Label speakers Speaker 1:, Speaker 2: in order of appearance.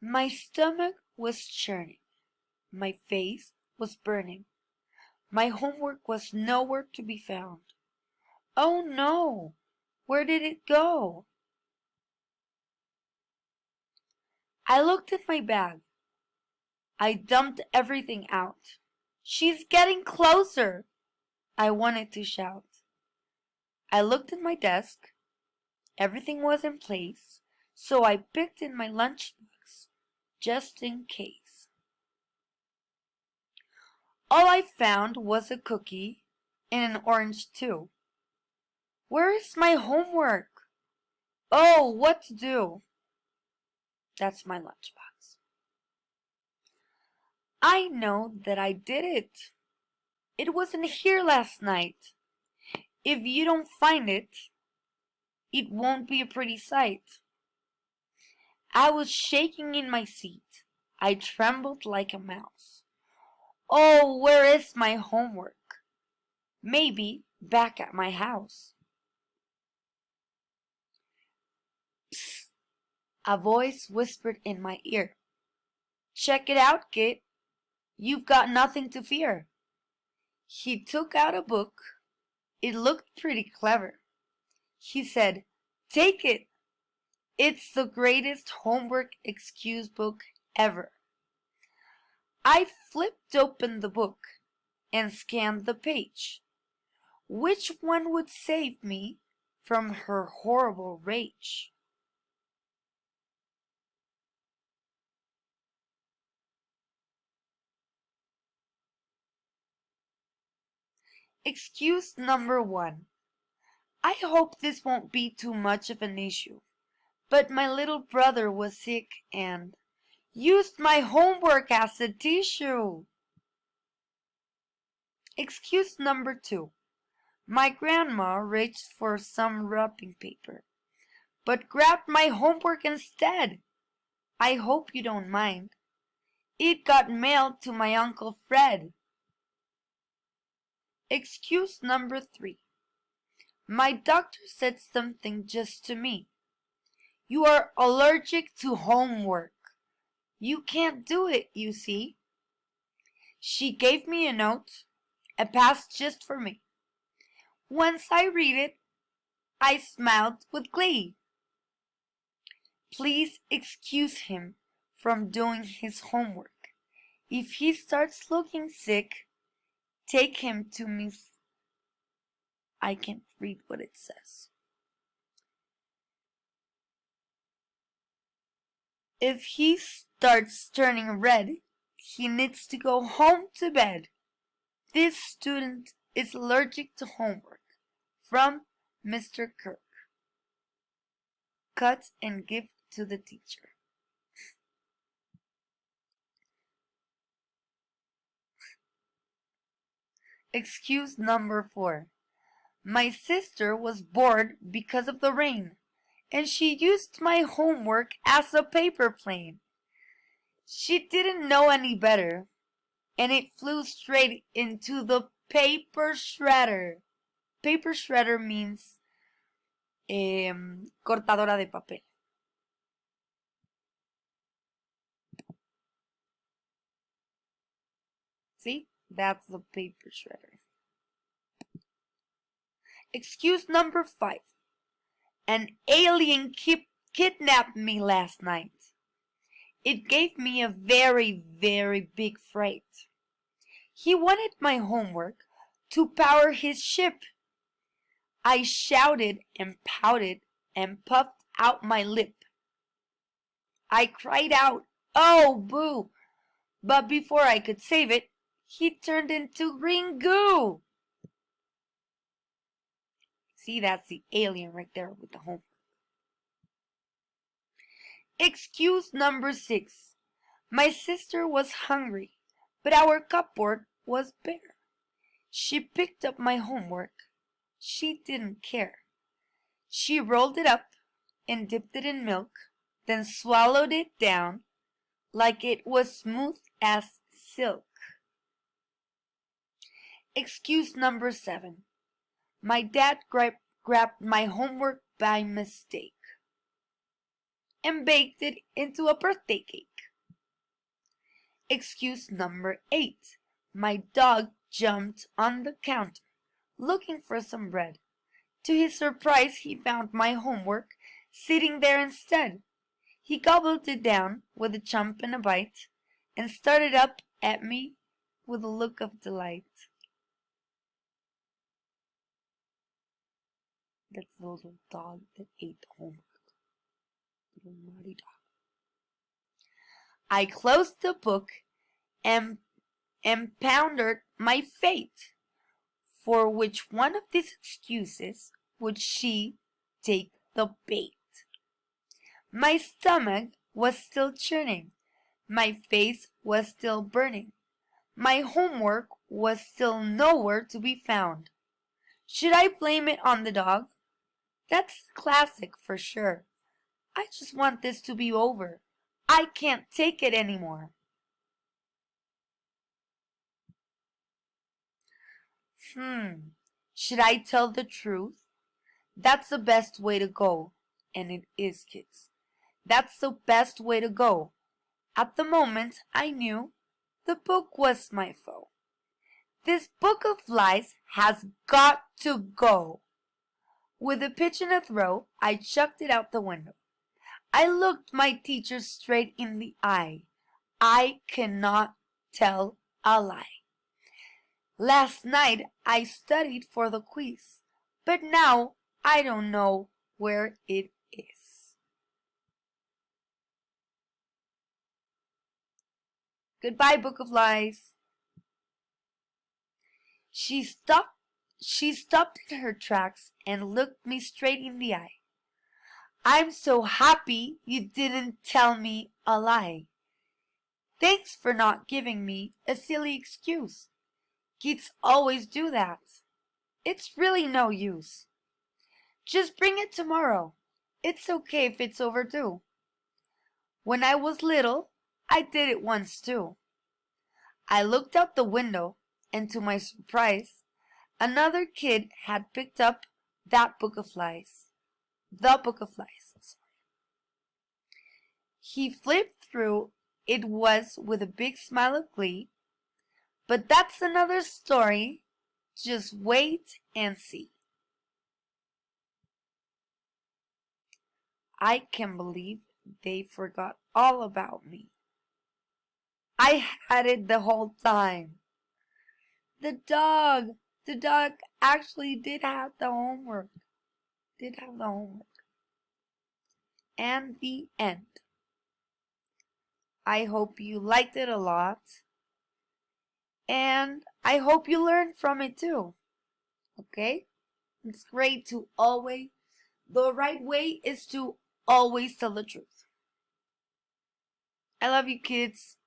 Speaker 1: My stomach was churning. My face was burning. My homework was nowhere to be found. Oh no! Where did it go? I looked at my bag. I dumped everything out. She's getting closer! I wanted to shout. I looked at my desk. Everything was in place, so I picked in my lunchbox, just in case. All I found was a cookie and an orange too. Where is my homework? Oh, what to do? That's my lunchbox. I know that I did it. It wasn't here last night. If you don't find it, it won't be a pretty sight. I was shaking in my seat. I trembled like a mouse. Oh, where is my homework? Maybe back at my house. Psst! A voice whispered in my ear. Check it out, kid. You've got nothing to fear. He took out a book. It looked pretty clever. He said, take it. It's the greatest homework excuse book ever. I flipped open the book and scanned the page. Which one would save me from her horrible rage? Excuse number 1. I hope this won't be too much of an issue, but my little brother was sick and used my homework as a tissue. Excuse number 2. My grandma reached for some wrapping paper, but grabbed my homework instead. I hope you don't mind. It got mailed to my Uncle Fred. Excuse number 3. My doctor said something just to me. You are allergic to homework. You can't do it, you see. She gave me a note, a pass just for me. Once I read it, I smiled with glee. Please excuse him from doing his homework. If he starts looking sick, take him to Miss... I can't read what it says. If he starts turning red, he needs to go home to bed. This student is allergic to homework. From Mr. Kirk. Cut and give to the teacher. Excuse number 4. My sister was bored because of the rain, and she used my homework as a paper plane. She didn't know any better, and it flew straight into the paper shredder. Paper shredder means cortadora de papel. See? That's the paper shredder. Excuse number 5. An alien kidnapped me last night. It gave me a very, very big fright. He wanted my homework to power his ship. I shouted and pouted and puffed out my lip. I cried out, "Oh, boo!" But before I could save it, he turned into green goo. See, that's the alien right there with the homework. Excuse number 6. My sister was hungry, but our cupboard was bare. She picked up my homework. She didn't care. She rolled it up and dipped it in milk, then swallowed it down like it was smooth as silk. Excuse number 7. My dad grabbed my homework by mistake. and baked it into a birthday cake. Excuse number 8. My dog jumped on the counter, looking for some bread. To his surprise, he found my homework sitting there instead. He gobbled it down with a chomp and a bite, and started up at me with a look of delight. That's the little dog that ate the homework. Little naughty dog. I closed the book and pondered my fate. For which one of these excuses would she take the bait? My stomach was still churning. My face was still burning. My homework was still nowhere to be found. Should I blame it on the dog? That's classic for sure. I just want this to be over. I can't take it anymore. Should I tell the truth? That's the best way to go. And it is, kids. That's the best way to go. At the moment, I knew the book was my foe. This book of lies has got to go. With a pitch and a throw, I chucked it out the window. I looked my teacher straight in the eye. I cannot tell a lie. Last night I studied for the quiz, but now I don't know where it is. Goodbye, Book of Lies. She stopped in her tracks and looked me straight in the eye. I'm so happy you didn't tell me a lie. Thanks for not giving me a silly excuse. Kids always do that. It's really no use. Just bring it tomorrow. It's okay if it's overdue. When I was little, I did it once too. I looked out the window, and to my surprise, another kid had picked up that book of lies. The book of lies. He flipped through it was with a big smile of glee. But that's another story. Just wait and see. I can't believe they forgot all about me. I had it the whole time. The dog actually did have the homework. And the end. I hope you liked it a lot. And I hope you learned from it too. Okay? It's great to always, the right way is to always tell the truth. I love you, kids.